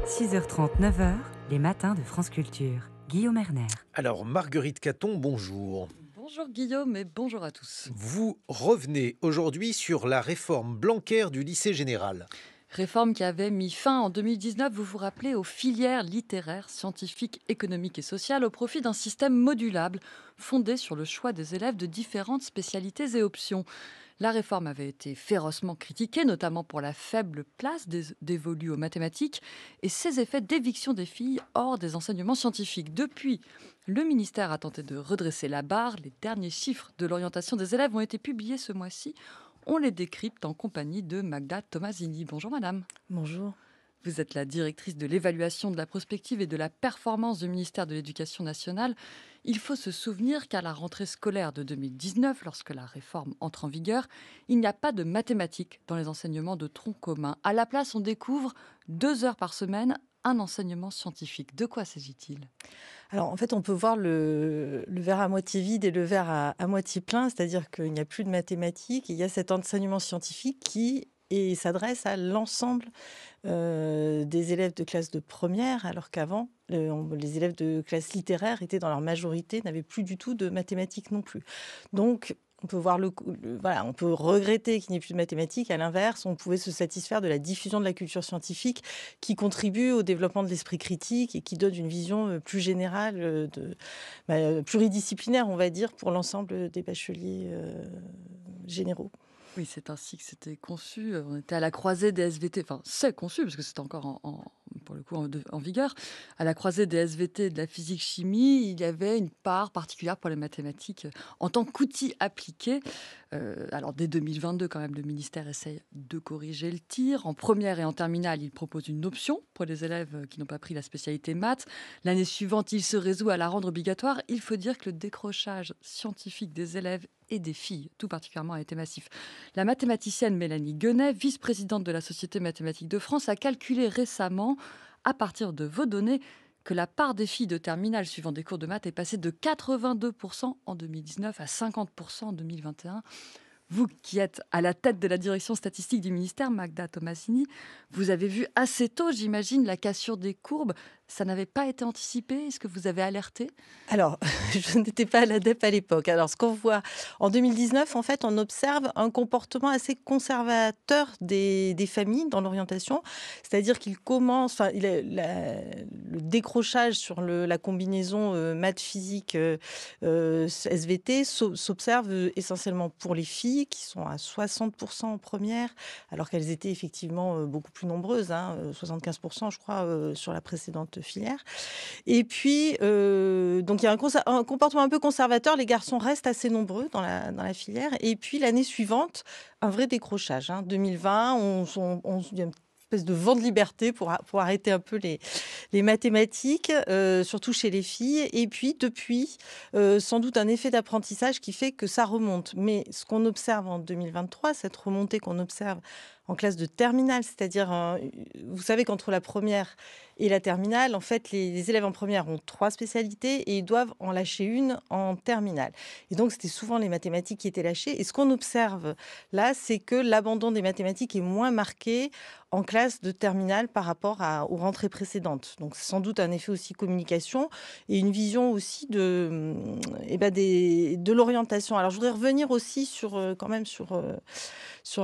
6h30, 9h, les matins de France Culture. Guillaume Erner. Alors, Marguerite Caton, bonjour. Bonjour Guillaume et bonjour à tous. Vous revenez aujourd'hui sur la réforme Blanquer du lycée général. Réforme qui avait mis fin en 2019, vous vous rappelez, aux filières littéraires, scientifiques, économiques et sociales au profit d'un système modulable fondé sur le choix des élèves de différentes spécialités et options. La réforme avait été férocement critiquée, notamment pour la faible place dévolue aux mathématiques et ses effets d'éviction des filles hors des enseignements scientifiques. Depuis, le ministère a tenté de redresser la barre. Les derniers chiffres de l'orientation des élèves ont été publiés ce mois-ci. On les décrypte en compagnie de Magda Tomasini. Bonjour madame. Bonjour. Vous êtes la directrice de l'évaluation de la prospective et de la performance du ministère de l'Éducation nationale. Il faut se souvenir qu'à la rentrée scolaire de 2019, lorsque la réforme entre en vigueur, il n'y a pas de mathématiques dans les enseignements de tronc commun. À la place, on découvre 2 heures par semaine un enseignement scientifique. De quoi s'agit-il ? Alors en fait, on peut voir le verre à moitié vide et le verre à moitié plein, c'est-à-dire qu'il n'y a plus de mathématiques, et il y a cet enseignement scientifique qui s'adresse à l'ensemble des élèves de classe de première, alors qu'avant, les élèves de classe littéraire étaient dans leur majorité, n'avaient plus du tout de mathématiques non plus. Donc, on peut voir on peut regretter qu'il n'y ait plus de mathématiques. À l'inverse, on pouvait se satisfaire de la diffusion de la culture scientifique qui contribue au développement de l'esprit critique et qui donne une vision plus générale, pluridisciplinaire, on va dire, pour l'ensemble des bacheliers généraux. Oui, c'est ainsi que c'était conçu. On était à la croisée des SVT, enfin c'est conçu parce que c'est encore pour le coup en vigueur. À la croisée des SVT et de la physique-chimie, il y avait une part particulière pour les mathématiques en tant qu'outil appliqué. Alors dès 2022, quand même, le ministère essaye de corriger le tir. En première et en terminale, il propose une option pour les élèves qui n'ont pas pris la spécialité maths. L'année suivante, il se résout à la rendre obligatoire. Il faut dire que le décrochage scientifique des élèves et des filles, tout particulièrement, a été massif. La mathématicienne Mélanie Guenet, vice-présidente de la Société mathématique de France, a calculé récemment, à partir de vos données, que la part des filles de terminale suivant des cours de maths est passée de 82% en 2019 à 50% en 2021. Vous qui êtes à la tête de la direction statistique du ministère, Magda Tomasini, vous avez vu assez tôt, j'imagine, la cassure des courbes. Ça n'avait pas été anticipé ? Est-ce que vous avez alerté ? Alors, je n'étais pas à l'ADEP à l'époque. Alors, ce qu'on voit en 2019, en fait, on observe un comportement assez conservateur des familles dans l'orientation. C'est-à-dire qu'il commence, le décrochage sur la combinaison maths-physique SVT s'observe essentiellement pour les filles qui sont à 60% en première, alors qu'elles étaient effectivement beaucoup plus nombreuses, 75% je crois sur la précédente filière. Et puis, donc il y a un comportement un peu conservateur. Les garçons restent assez nombreux dans la filière. Et puis, l'année suivante, un vrai décrochage. 2020, il y a une espèce de vent de liberté pour arrêter un peu les mathématiques, surtout chez les filles. Et puis, depuis, sans doute un effet d'apprentissage qui fait que ça remonte. Mais ce qu'on observe en 2023, cette remontée qu'on observe en classe de terminale, c'est-à-dire, vous savez qu'entre la première et la terminale, en fait, les élèves en première ont 3 spécialités et ils doivent en lâcher une en terminale. Et donc, c'était souvent les mathématiques qui étaient lâchées. Et ce qu'on observe là, c'est que l'abandon des mathématiques est moins marqué en classe de terminale par rapport aux rentrées précédentes. Donc, c'est sans doute un effet aussi communication et une vision aussi de l'orientation. Alors, je voudrais revenir aussi sur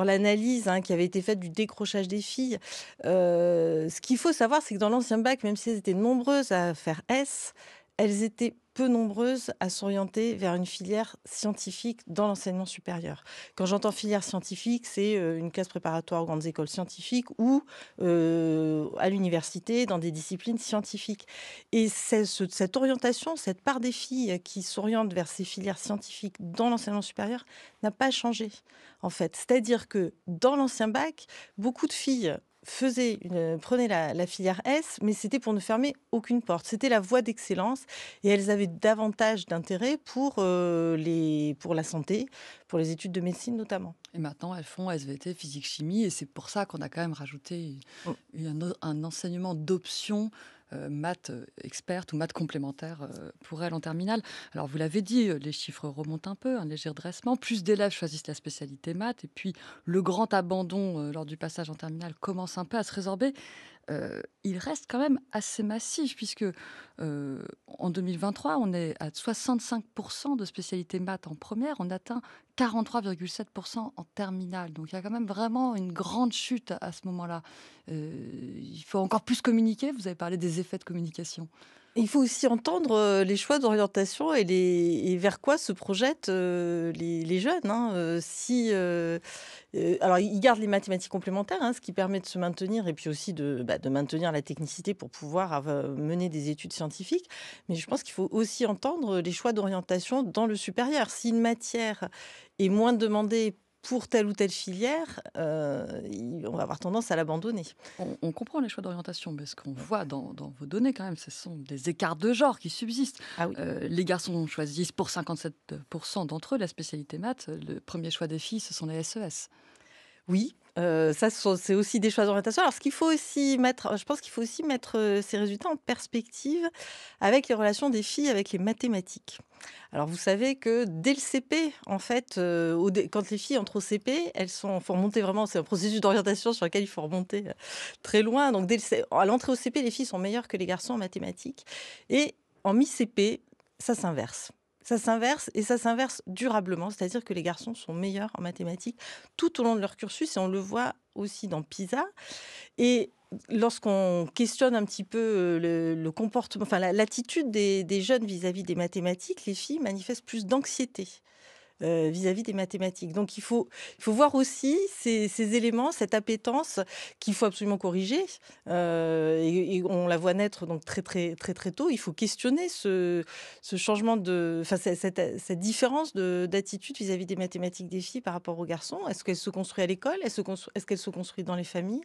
l'analyse qui avait été faite du décrochage des filles. Ce qu'il faut savoir, c'est que dans l'ancien bac, même si elles étaient nombreuses à faire S, elles étaient peu nombreuses à s'orienter vers une filière scientifique dans l'enseignement supérieur. Quand j'entends filière scientifique, c'est une classe préparatoire aux grandes écoles scientifiques ou à l'université dans des disciplines scientifiques. Et cette orientation, cette part des filles qui s'orientent vers ces filières scientifiques dans l'enseignement supérieur n'a pas changé, en fait. C'est-à-dire que dans l'ancien bac, beaucoup de filles prenaient la filière S, mais c'était pour ne fermer aucune porte. C'était la voie d'excellence et elles avaient davantage d'intérêt pour la santé, pour les études de médecine notamment. Et maintenant, elles font SVT, physique-chimie, et c'est pour ça qu'on a quand même rajouté un enseignement d'options maths expertes ou maths complémentaires pour elles en terminale. Alors, vous l'avez dit, les chiffres remontent un peu, un léger redressement. Plus d'élèves choisissent la spécialité maths, et puis le grand abandon lors du passage en terminale commence un peu à se résorber. il reste quand même assez massif puisque en 2023, on est à 65% de spécialités maths en première, on atteint 43,7% en terminale. Donc il y a quand même vraiment une grande chute à ce moment-là. Il faut encore plus communiquer. Vous avez parlé des effets de communication. Il faut aussi entendre, les choix d'orientation et vers quoi se projettent, les jeunes, hein. Alors ils gardent les mathématiques complémentaires, hein, ce qui permet de se maintenir et puis aussi de maintenir la technicité pour pouvoir mener des études scientifiques. Mais je pense qu'il faut aussi entendre les choix d'orientation dans le supérieur. Si une matière est moins demandée pour telle ou telle filière, on va avoir tendance à l'abandonner. On comprend les choix d'orientation, mais ce qu'on voit dans vos données quand même, ce sont des écarts de genre qui subsistent. Ah oui. Les garçons choisissent pour 57% d'entre eux la spécialité maths. Le premier choix des filles, ce sont les SES. Oui, c'est aussi des choix d'orientation. Alors, je pense qu'il faut aussi mettre ces résultats en perspective avec les relations des filles avec les mathématiques. Alors, vous savez que dès le CP, en fait, quand les filles entrent au CP, faut remonter vraiment, c'est un processus d'orientation sur lequel il faut remonter très loin. Donc, à l'entrée au CP, les filles sont meilleures que les garçons en mathématiques. Et en mi-CP, ça s'inverse. Ça s'inverse durablement, c'est-à-dire que les garçons sont meilleurs en mathématiques tout au long de leur cursus et on le voit aussi dans PISA. Et lorsqu'on questionne un petit peu le comportement, enfin l'attitude des jeunes vis-à-vis des mathématiques, les filles manifestent plus d'anxiété vis-à-vis des mathématiques. Donc il faut voir aussi ces éléments, cette appétence qu'il faut absolument corriger. Et on la voit naître donc très très très très tôt. Il faut questionner ce changement cette différence d'attitude vis-à-vis des mathématiques des filles par rapport aux garçons. Est-ce qu'elle se construit à l'école? Est-ce qu'elle se construit dans les familles?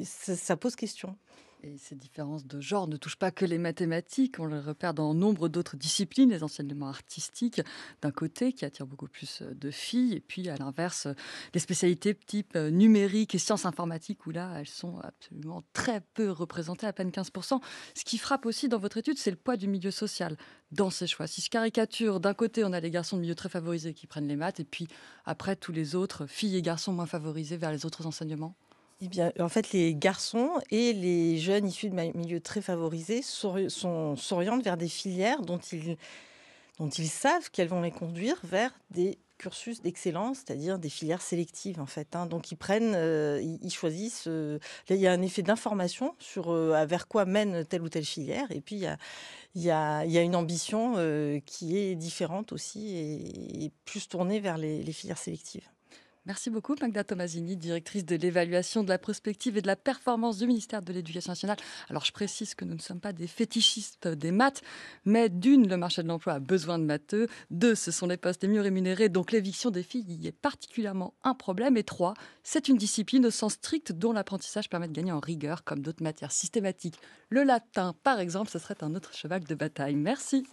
Ça pose question. Et ces différences de genre ne touchent pas que les mathématiques, on les repère dans nombre d'autres disciplines, les enseignements artistiques d'un côté qui attirent beaucoup plus de filles, et puis à l'inverse, les spécialités type numérique et sciences informatiques où là, elles sont absolument très peu représentées, à peine 15%. Ce qui frappe aussi dans votre étude, c'est le poids du milieu social dans ces choix. Si je caricature, d'un côté, on a les garçons de milieu très favorisés qui prennent les maths, et puis après, tous les autres, filles et garçons moins favorisés vers les autres enseignements. Eh bien, en fait, les garçons et les jeunes issus de milieux très favorisés s'orientent vers des filières dont ils savent qu'elles vont les conduire vers des cursus d'excellence, c'est-à-dire des filières sélectives, en fait, hein. Donc, ils choisissent. Là, il y a un effet d'information sur vers quoi mène telle ou telle filière. Et puis, il y a une ambition qui est différente aussi et plus tournée vers les filières sélectives. Merci beaucoup, Magda Tomasini, directrice de l'évaluation de la prospective et de la performance du ministère de l'Éducation nationale. Alors, je précise que nous ne sommes pas des fétichistes des maths, mais d'une, le marché de l'emploi a besoin de matheux. Deux, ce sont les postes les mieux rémunérés, donc l'éviction des filles y est particulièrement un problème. Et trois, c'est une discipline au sens strict dont l'apprentissage permet de gagner en rigueur, comme d'autres matières systématiques. Le latin, par exemple, ce serait un autre cheval de bataille. Merci.